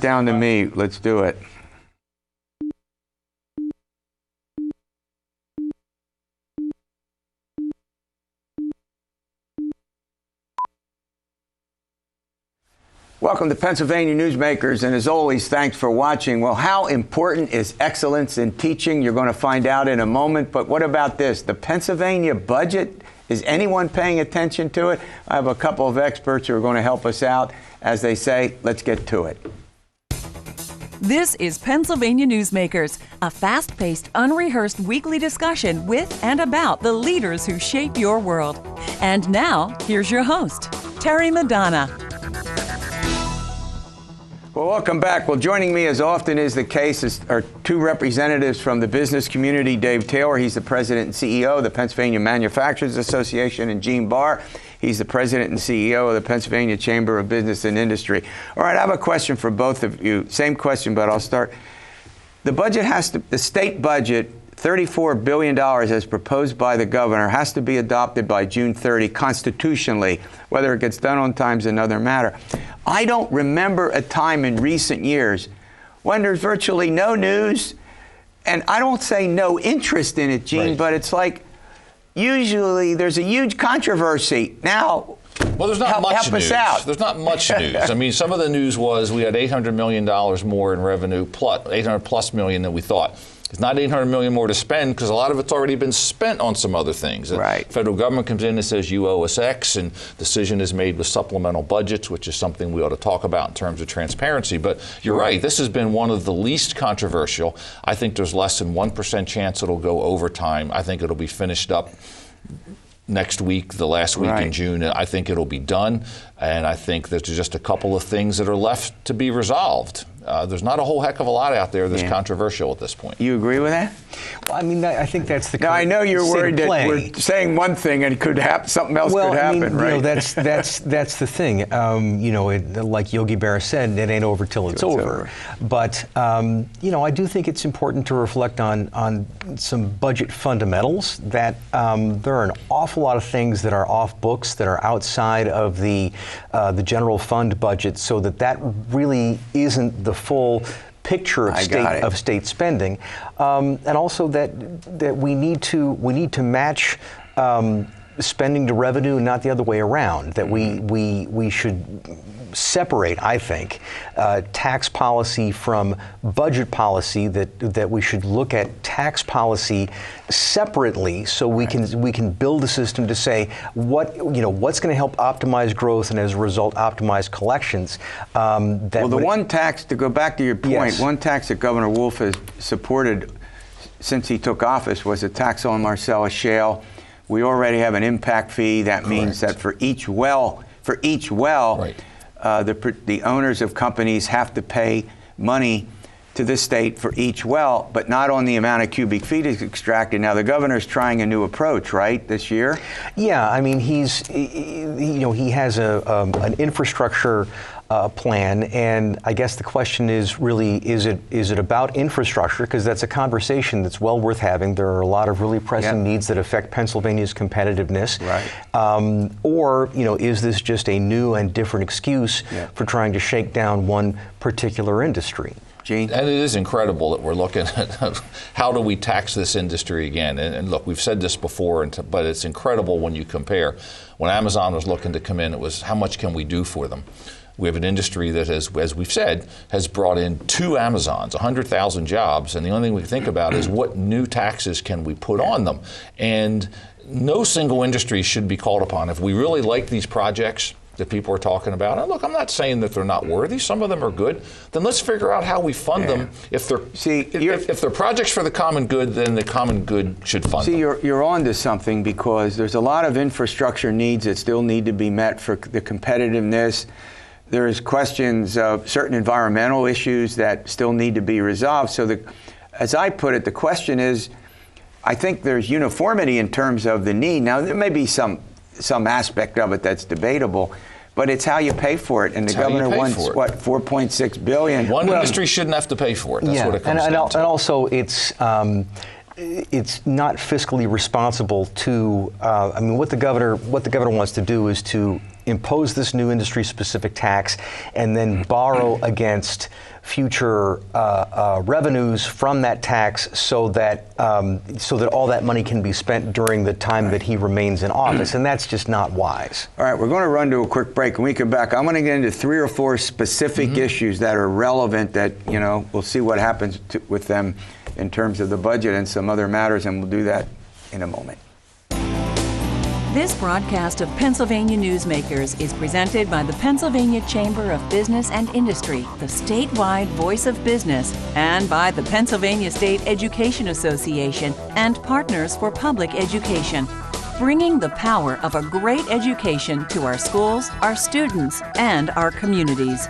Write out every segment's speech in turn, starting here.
down to me. Let's do it. Welcome to Pennsylvania Newsmakers, and as always, thanks for watching. Well, how important is excellence in teaching? You're going to find out in a moment, but what about this? The Pennsylvania budget, is anyone paying attention to it? I have a couple of experts who are going to help us out. As they say, let's get to it. This is Pennsylvania Newsmakers, a fast-paced, unrehearsed weekly discussion with and about the leaders who shape your world. And now, here's your host, Terry Madonna. Well, welcome back. Well, joining me as often is the case are two representatives from the business community. Dave Taylor, he's the president and CEO of the Pennsylvania Manufacturers Association, and Gene Barr, he's the president and CEO of the Pennsylvania Chamber of Business and Industry. All right, I have a question for both of you. Same question, but I'll start. The state budget, $34 billion as proposed by the governor, has to be adopted by June 30 constitutionally. Whether it gets done on time is another matter. I don't remember a time in recent years when there's virtually no news, and I don't say no interest in it, Gene, right, but it's like usually there's a huge controversy. Now, well, there's not much news. There's not much news. I mean, some of the news was we had $800 million more in revenue, plus $800+ million than we thought. It's not $800 million more to spend because a lot of it's already been spent on some other things. Right. The federal government comes in and says you owe us X, and decision is made with supplemental budgets, which is something we ought to talk about in terms of transparency. But you're right. This has been one of the least controversial. I think there's less than 1% chance it'll go overtime. I think it'll be finished up next week, the last week in June. I think it'll be done, and I think there's just a couple of things that are left to be resolved. There's not a whole heck of a lot out there that's controversial at this point. You agree with that? Well, I mean, I think that's the. Now, I know you're worried that we're saying one thing and it could happen, something else could happen, right? You know, that's the thing. You know, like Yogi Berra said, it ain't over till it's over. But you know, I do think it's important to reflect on some budget fundamentals. That there are an awful lot of things that are off books, that are outside of the general fund budget, so that really isn't the full picture of state spending, and also that we need to match spending to revenue, not the other way around. That we should separate, I think, tax policy from budget policy. That we should look at tax policy separately, so we can build a system to say what's going to help optimize growth and as a result optimize collections. One tax, to go back to your point, one tax that Governor Wolf has supported since he took office was a tax on Marcellus Shale. We already have an impact fee. That means that for each well, the owners of companies have to pay money to the state for each well, but not on the amount of cubic feet is extracted. Now, the governor's trying a new approach, right, this year? Yeah, I mean, he has an infrastructure plan, and I guess the question is really, is it about infrastructure? Because that's a conversation that's well worth having. There are a lot of really pressing needs that affect Pennsylvania's competitiveness. Right. Or, is this just a new and different excuse for trying to shake down one particular industry? Gene? And it is incredible that we're looking at how do we tax this industry again. And look, we've said this before, but it's incredible when you compare. When Amazon was looking to come in, it was how much can we do for them? We have an industry that, as we've said, has brought in 2 Amazons, 100,000 jobs, and the only thing we can think about is what new taxes can we put on them. And no single industry should be called upon. If we really like these projects that people are talking about, and look, I'm not saying that they're not worthy, some of them are good, then let's figure out how we fund them. If they're projects for the common good, then the common good should fund them. You're on to something, because there's a lot of infrastructure needs that still need to be met for the competitiveness. There's questions of certain environmental issues that still need to be resolved. So as I put it, the question is, I think there's uniformity in terms of the need. Now, there may be some aspect of it that's debatable, but it's how you pay for it. And the governor wants, what, $4.6 billion? One industry shouldn't have to pay for it. That's what it comes down to. And also, it's not fiscally responsible to. I mean, what the governor wants to do is to impose this new industry-specific tax and then borrow against future revenues from that tax so that all that money can be spent during the time that he remains in office, and that's just not wise. All right, we're going to run to a quick break. When we come back, I'm going to get into 3 or 4 specific issues that are relevant that, you know, we'll see what happens with them in terms of the budget and some other matters, and we'll do that in a moment. This broadcast of Pennsylvania Newsmakers is presented by the Pennsylvania Chamber of Business and Industry, the statewide voice of business, and by the Pennsylvania State Education Association and Partners for Public Education, bringing the power of a great education to our schools, our students, and our communities.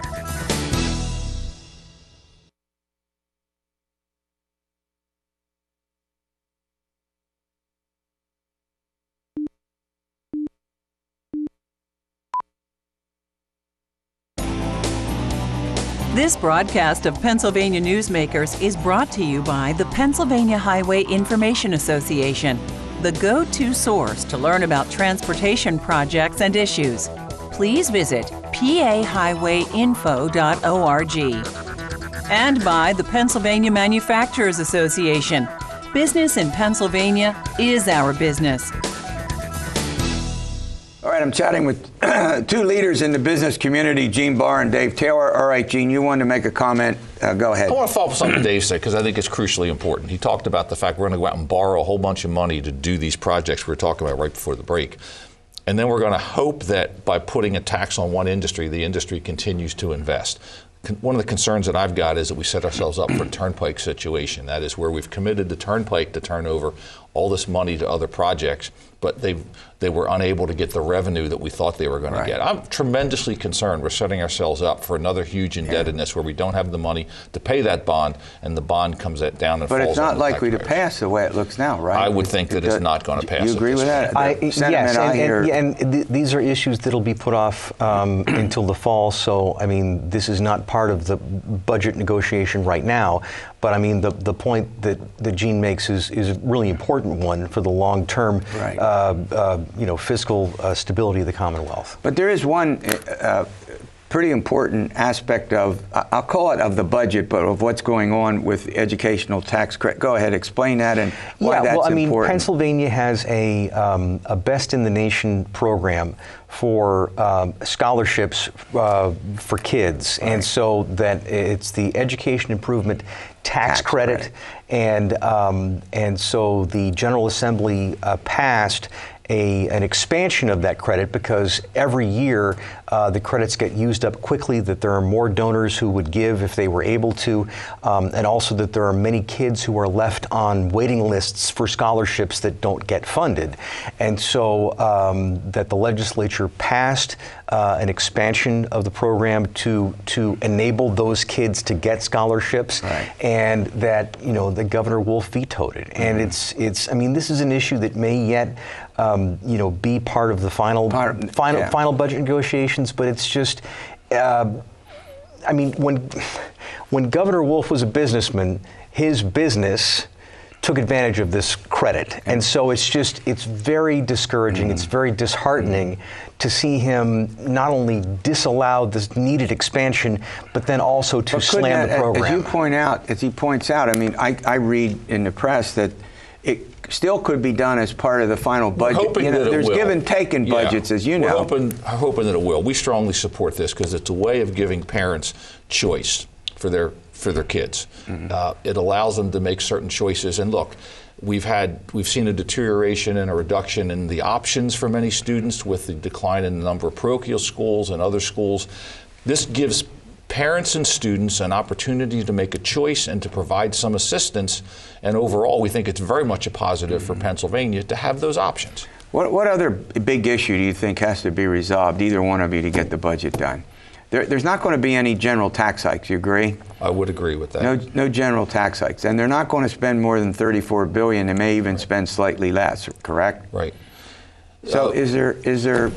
This broadcast of Pennsylvania Newsmakers is brought to you by the Pennsylvania Highway Information Association, the go-to source to learn about transportation projects and issues. Please visit pahighwayinfo.org. And by the Pennsylvania Manufacturers Association. Business in Pennsylvania is our business. All right, I'm chatting with 2 leaders in the business community, Gene Barr and Dave Taylor. All right, Gene, you wanted to make a comment. Go ahead. I want to follow up with something Dave said because I think it's crucially important. He talked about the fact we're going to go out and borrow a whole bunch of money to do these projects we were talking about right before the break. And then we're going to hope that by putting a tax on one industry, the industry continues to invest. One of the concerns that I've got is that we set ourselves up for a turnpike situation. That is where we've committed the turnpike to turn over all this money to other projects, but they were unable to get the revenue that we thought they were going to get. I'm tremendously concerned we're setting ourselves up for another huge indebtedness where we don't have the money to pay that bond, and the bond comes down and falls on the taxpayers. But it's not likely to pass the way it looks now, right? I would think that it's not going to pass. You agree with that? Yes, and these are issues that'll be put off until the fall, so, I mean, this is not part of the budget negotiation right now, but, I mean, the point that Gene makes is a really important one for the long-term fiscal stability of the Commonwealth. But there is one pretty important aspect of, I'll call it of the budget, but of what's going on with educational tax credit. Go ahead, explain that and why that's important. Well, I mean, Pennsylvania has a best-in-the-nation program for scholarships for kids, and so that it's the Education Improvement Tax Credit. And so the General Assembly passed an expansion of that credit because every year the credits get used up quickly, that there are more donors who would give if they were able to, and also that there are many kids who are left on waiting lists for scholarships that don't get funded. And so that the legislature passed an expansion of the program to enable those kids to get scholarships, and that, the Governor Wolf vetoed it. And it's I mean, this is an issue that may yet be part of the final budget negotiations, but it's just, I mean, when Governor Wolf was a businessman, his business took advantage of this credit, and so it's very discouraging. It's very disheartening to see him not only disallow this needed expansion, but then also to slam the program. As he points out, I mean, I read in the press that it still could be done as part of the final budget. We're hoping that it there's will. give and take in budgets, as you know. We're hoping that it will. We strongly support this because it's a way of giving parents choice for their kids. It allows them to make certain choices. And look, we've seen a deterioration and a reduction in the options for many students with the decline in the number of parochial schools and other schools. This gives parents and students an opportunity to make a choice and to provide some assistance. And overall, we think it's very much a positive for Pennsylvania to have those options. What other big issue do you think has to be resolved, either one of you, to get the budget done? There's not going to be any general tax hikes, you agree? I would agree with that. No general tax hikes. And they're not going to spend more than $34 billion. They may even spend slightly less, correct? Right. So is there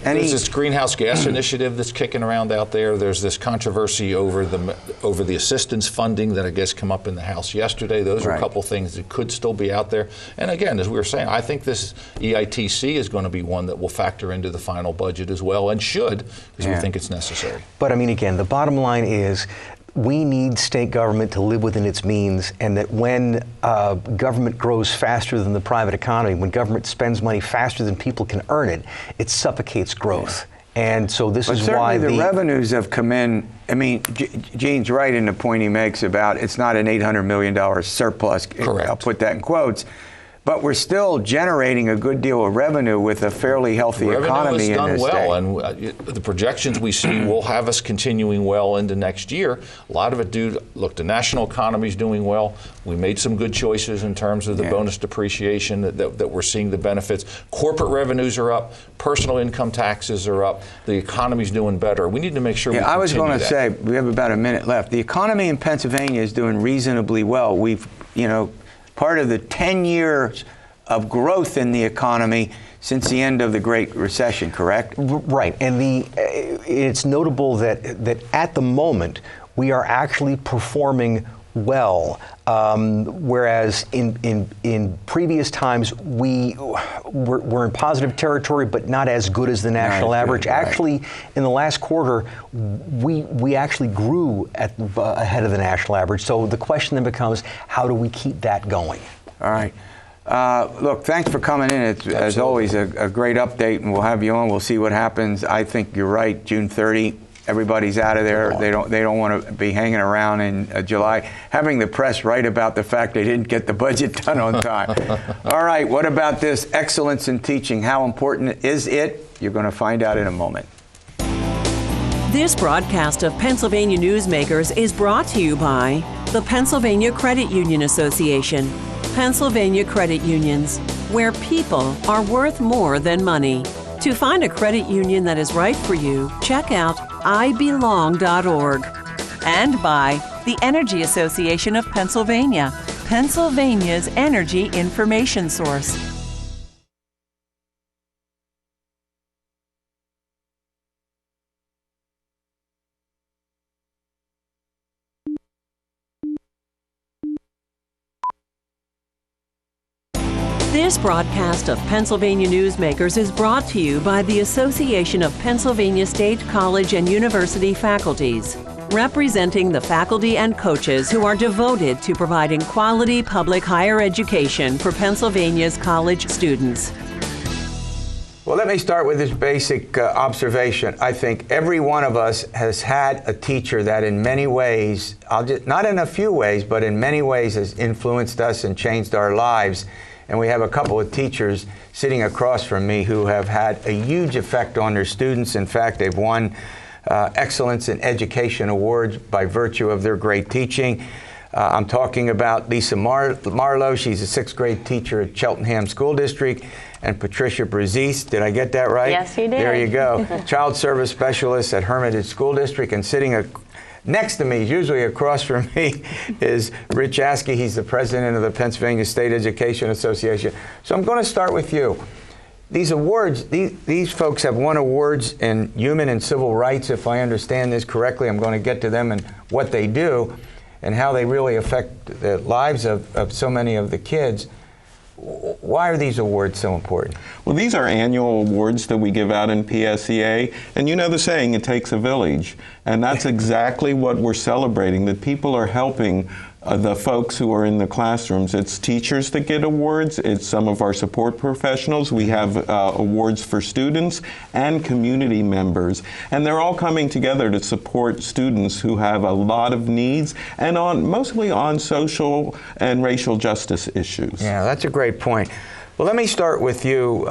any? There's this greenhouse gas initiative that's kicking around out there. There's this controversy over the assistance funding that I guess came up in the House yesterday. Those are a couple things that could still be out there. And again, as we were saying, I think this EITC is going to be one that will factor into the final budget as well, and should, because we think it's necessary. But I mean, again, the bottom line is, we need state government to live within its means, and that when government grows faster than the private economy, when government spends money faster than people can earn it, it suffocates growth. And so this is why the revenues have come in. I mean, Gene's right in the point he makes about it's not an $800 million surplus. Correct. I'll put that in quotes. But we're still generating a good deal of revenue with a fairly healthy economy in this state. And the projections we see will have us continuing well into next year. A lot of it look, the national economy is doing well. We made some good choices in terms of the bonus depreciation that we're seeing the benefits. Corporate revenues are up. Personal income taxes are up. The economy's doing better. We need to make sure we continue that. I was going to say, we have about a minute left. The economy in Pennsylvania is doing reasonably well. We've, part of the 10 years of growth in the economy since the end of the Great Recession, correct? Right, and it's notable that at the moment we are actually performing well, whereas in previous times we're in positive territory, but not as good as the national average. Actually, in the last quarter, we actually grew ahead of the national average. So the question then becomes, how do we keep that going? All right. Look, thanks for coming in. It's, as always, a great update, and we'll have you on. We'll see what happens. I think you're right. June 30, everybody's out of there. They don't want to be hanging around in July, having the press write about the fact they didn't get the budget done on time. All right. What about this excellence in teaching? How important is it? You're going to find out in a moment. This broadcast of Pennsylvania Newsmakers is brought to you by the Pennsylvania Credit Union Association. Pennsylvania Credit Unions, where people are worth more than money. To find a credit union that is right for you, check out ibelong.org. And by the Energy Association of Pennsylvania, Pennsylvania's energy information source. This broadcast of Pennsylvania Newsmakers is brought to you by the Association of Pennsylvania State College and University Faculties, representing the faculty and coaches who are devoted to providing quality public higher education for Pennsylvania's college students. Well, let me start with this basic observation. I think every one of us has had a teacher that in many ways, not in a few ways, but in many ways has influenced us and changed our lives. And we have a couple of teachers sitting across from me who have had a huge effect on their students. In fact, they've won Excellence in Education Awards by virtue of their great teaching. I'm talking about Lise Marlowe. She's a sixth grade teacher at Cheltenham School District. And Patricia Bruzzese, did I get that right? Yes, you did. There you go. Child Service Specialist at Hermitage School District. And sitting next to me, usually across from me, is Rich Askey. He's the president of the Pennsylvania State Education Association. So I'm going to start with you. These awards, these folks have won awards in human and civil rights, if I understand this correctly. I'm going to get to them and what they do and how they really affect the lives of so many of the kids. Why are these awards so important? Well, these are annual awards that we give out in PSEA, and you know the saying, it takes a village, and that's exactly what we're celebrating, that people are helping the folks who are in the classrooms. It's teachers that get awards, it's some of our support professionals. We have awards for students and community members, and they're all coming together to support students who have a lot of needs and mostly on social and racial justice issues. Yeah, that's a great point. Well, let me start with you.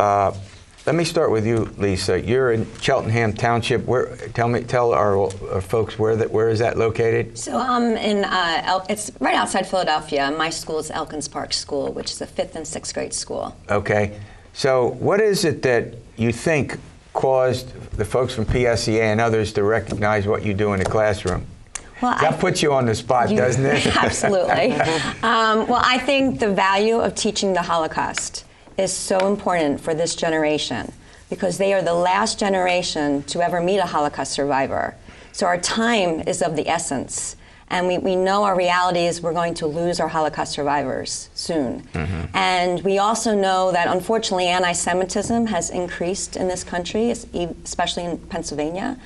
Lisa. You're in Cheltenham Township. Tell our folks where is that located? So it's right outside Philadelphia. My school is Elkins Park School, which is a 5th and 6th grade school. Okay. So what is it that you think caused the folks from PSEA and others to recognize what you do in the classroom? Well, that puts you on the spot, doesn't it? Absolutely. Well, I think the value of teaching the Holocaust is so important for this generation. because they are the last generation to ever meet a Holocaust survivor. So our time is of the essence. And we know our reality is we're going to lose our Holocaust survivors soon. And we also know that, unfortunately, anti-Semitism has increased in this country, especially in Pennsylvania.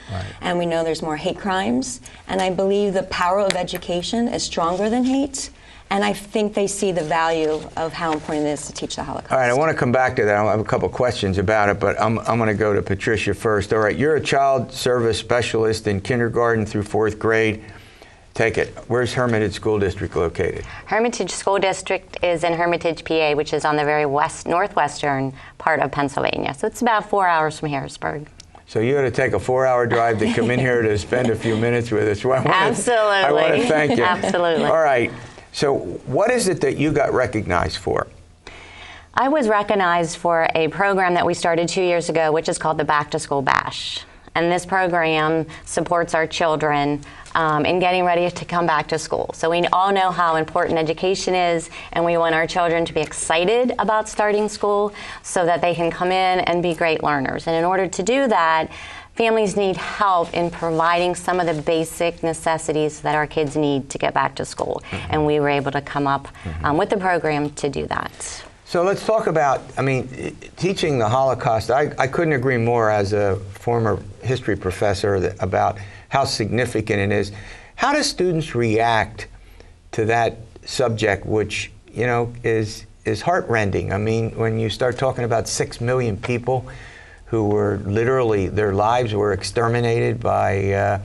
And we know there's more hate crimes. And I believe the power of education is stronger than hate. And I think they see the value of how important it is to teach the Holocaust. All right, I want to come back to that. I have a couple questions about it, but I'm going to go to Patricia first. All right, you're a child service specialist in kindergarten through 4th grade. Take it. Where's Hermitage School District located? Hermitage School District is in Hermitage, PA, which is on the very northwestern part of Pennsylvania. So it's about 4 hours from Harrisburg. So you had to take a 4-hour drive to come in here to spend a few minutes with us. Well, Absolutely. I want to thank you. Absolutely. All right. So what is it that you got recognized for? I was recognized for a program that we started 2 years ago, which is called the Back to School Bash. And this program supports our children in getting ready to come back to school. So we all know how important education is, and we want our children to be excited about starting school so that they can come in and be great learners. And in order to do that, families need help in providing some of the basic necessities that our kids need to get back to school. And we were able to come up with the program to do that. So let's talk about, teaching the Holocaust. I couldn't agree more as a former history professor about how significant it is. How do students react to that subject, which, is heartrending? I mean, when you start talking about 6 million people who were literally, their lives were exterminated by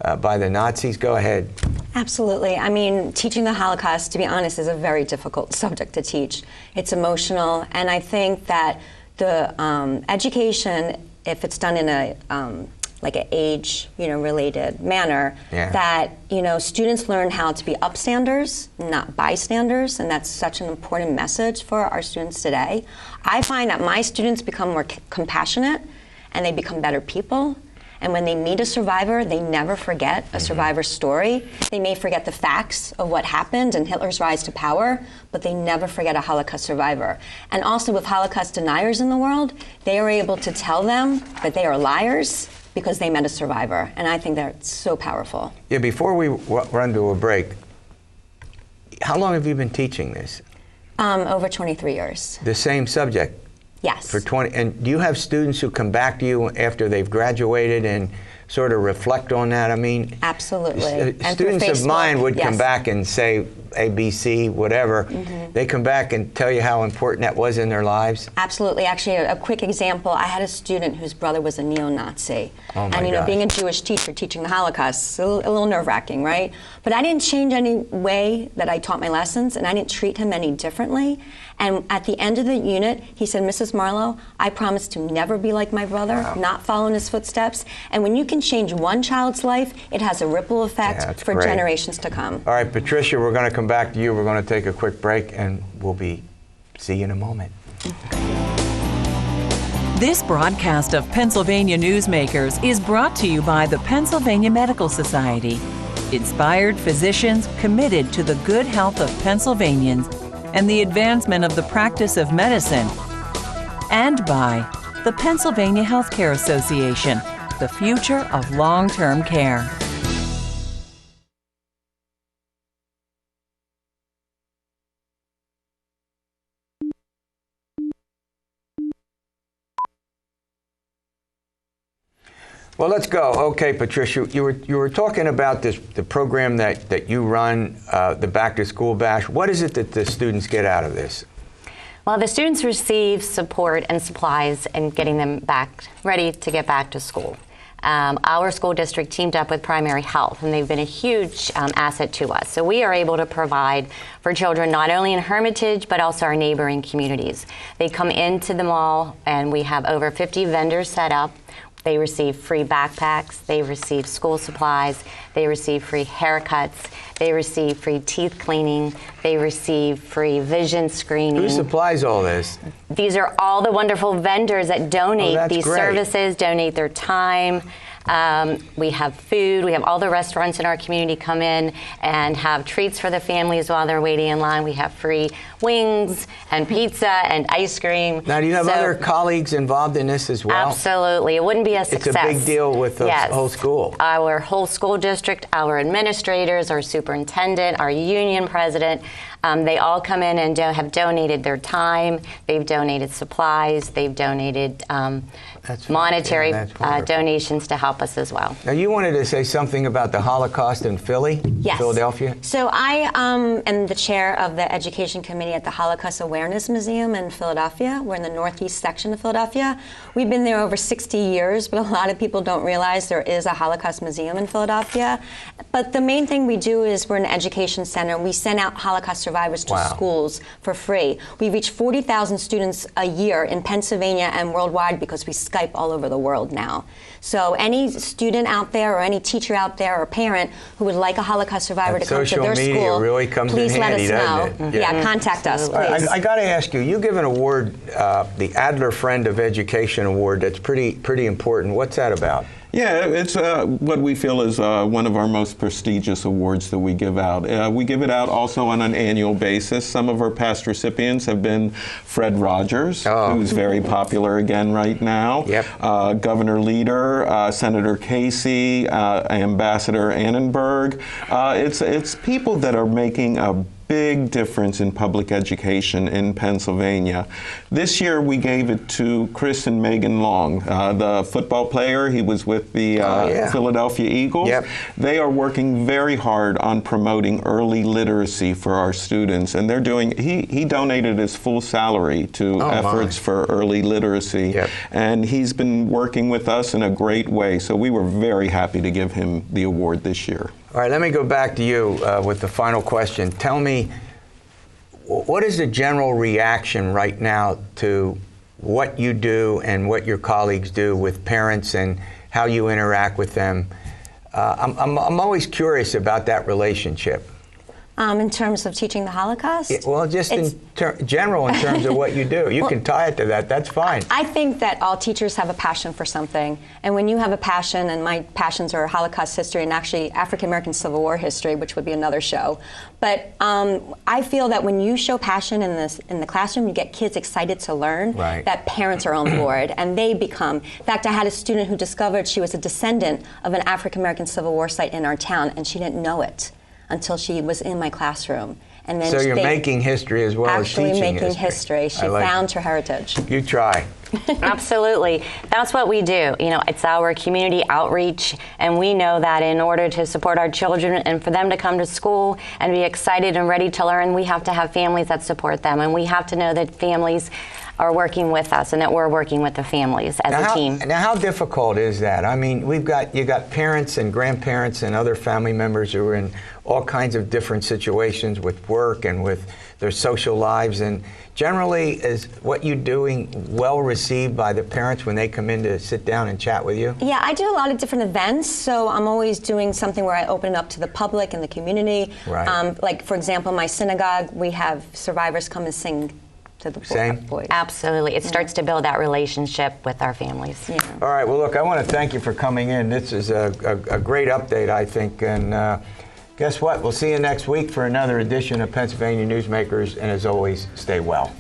the Nazis. Go ahead. Absolutely. I mean, teaching the Holocaust, to be honest, is a very difficult subject to teach. It's emotional, and I think that the education, if it's done in a like an age, related manner, that students learn how to be upstanders, not bystanders, and that's such an important message for our students today. I find that my students become more compassionate, and they become better people. And when they meet a survivor, they never forget a survivor's story. They may forget the facts of what happened and Hitler's rise to power, but they never forget a Holocaust survivor. And also with Holocaust deniers in the world, they are able to tell them that they are liars because they met a survivor. And I think that's so powerful. Yeah, before we run to a break, how long have you been teaching this? Over 23 years. The same subject? Yes. For 20, and do you have students who come back to you after they've graduated and sort of reflect on that? I mean, absolutely. Students of mine would come back and say ABC, whatever. They come back and tell you how important that was in their lives. Absolutely. Actually, a quick example, I had a student whose brother was a neo-Nazi. Oh my and gosh. Being a Jewish teacher teaching the Holocaust, a little nerve-wracking, right? But I didn't change any way that I taught my lessons, and I didn't treat him any differently. And at the end of the unit, he said, Mrs. Marlowe, I promise to never be like my brother, not follow in his footsteps. And when you can change one child's life, it has a ripple effect for generations to come. All right, Patricia, we're going to come back to you. We're going to take a quick break, and we'll see you in a moment. This broadcast of Pennsylvania Newsmakers is brought to you by the Pennsylvania Medical Society. Inspired physicians committed to the good health of Pennsylvanians and the advancement of the practice of medicine. And by the Pennsylvania Healthcare Association, the future of long-term care. Well, let's go. Okay, Patricia, you were talking about the program that you run, the Back to School Bash. What is it that the students get out of this? Well, the students receive support and supplies in getting them ready to get back to school. Our school district teamed up with Primary Health, and they've been a huge asset to us. So we are able to provide for children not only in Hermitage, but also our neighboring communities. They come into the mall, and we have over 50 vendors set up. They receive free backpacks, they receive school supplies, they receive free haircuts, they receive free teeth cleaning, they receive free vision screening. Who supplies all this? These are all the wonderful vendors that donate these services, donate their time. We have food. We have all the restaurants in our community come in and have treats for the families while they're waiting in line. We have free wings and pizza and ice cream. Now, do you have other colleagues involved in this as well? Absolutely. It wouldn't be a success. It's a big deal with the whole school. Our whole school district, our administrators, our superintendent, our union president, they all come in and have donated their time. They've donated supplies. They've donated monetary donations to help us as well. Now, you wanted to say something about the Holocaust in Philadelphia? So I am the chair of the Education Committee at the Holocaust Awareness Museum in Philadelphia. We're in the northeast section of Philadelphia. We've been there over 60 years, but a lot of people don't realize there is a Holocaust Museum in Philadelphia. But the main thing we do is we're an education center, and we send out Holocaust survivors to schools for free. We reach 40,000 students a year in Pennsylvania and worldwide because we Skype all over the world now. So any student out there or any teacher out there or parent who would like a Holocaust survivor to come to their school, really comes please in handy, let us know. Yeah, contact us, please. I got to ask you, you give an award, the Adler Friend of Education Award, that's pretty important. What's that about? Yeah, it's what we feel is one of our most prestigious awards that we give out. We give it out also on an annual basis. Some of our past recipients have been Fred Rogers, who's very popular again right now, Governor Leader, Senator Casey, Ambassador Annenberg. It's people that are making a big difference in public education in Pennsylvania. This year we gave it to Chris and Megan Long, the football player. He was with the Philadelphia Eagles. They are working very hard on promoting early literacy for our students, and they're doing, he donated his full salary to efforts for early literacy, and he's been working with us in a great way, so we were very happy to give him the award this year. All right, let me go back to you with the final question. Tell me, what is the general reaction right now to what you do and what your colleagues do with parents and how you interact with them? I'm always curious about that relationship. In terms of teaching the Holocaust? Well, just in general, in terms of what you do. You can tie it to that. That's fine. I think that all teachers have a passion for something. And when you have a passion, and my passions are Holocaust history and actually African-American Civil War history, which would be another show. But I feel that when you show passion in the classroom, you get kids excited to learn, that parents are on board. And they become, in fact, I had a student who discovered she was a descendant of an African-American Civil War site in our town, and she didn't know it until she was in my classroom. And then so you're making history as well as teaching history. Actually making history. She found her heritage. You try. Absolutely. That's what we do. You know, it's our community outreach, and we know that in order to support our children and for them to come to school and be excited and ready to learn, we have to have families that support them, and we have to know that families are working with us and that we're working with the families as a team. Now, how difficult is that? I mean, you got parents and grandparents and other family members who are in all kinds of different situations with work and with their social lives, and generally, is what you're doing well received by the parents when they come in to sit down and chat with you? Yeah, I do a lot of different events, so I'm always doing something where I open it up to the public and the community. Like, for example, my synagogue, we have survivors come and sing to the boys. Absolutely. It starts to build that relationship with our families. All right, well, look, I want to thank you for coming in. This is a great update, I think, and guess what? We'll see you next week for another edition of Pennsylvania Newsmakers, and as always, stay well.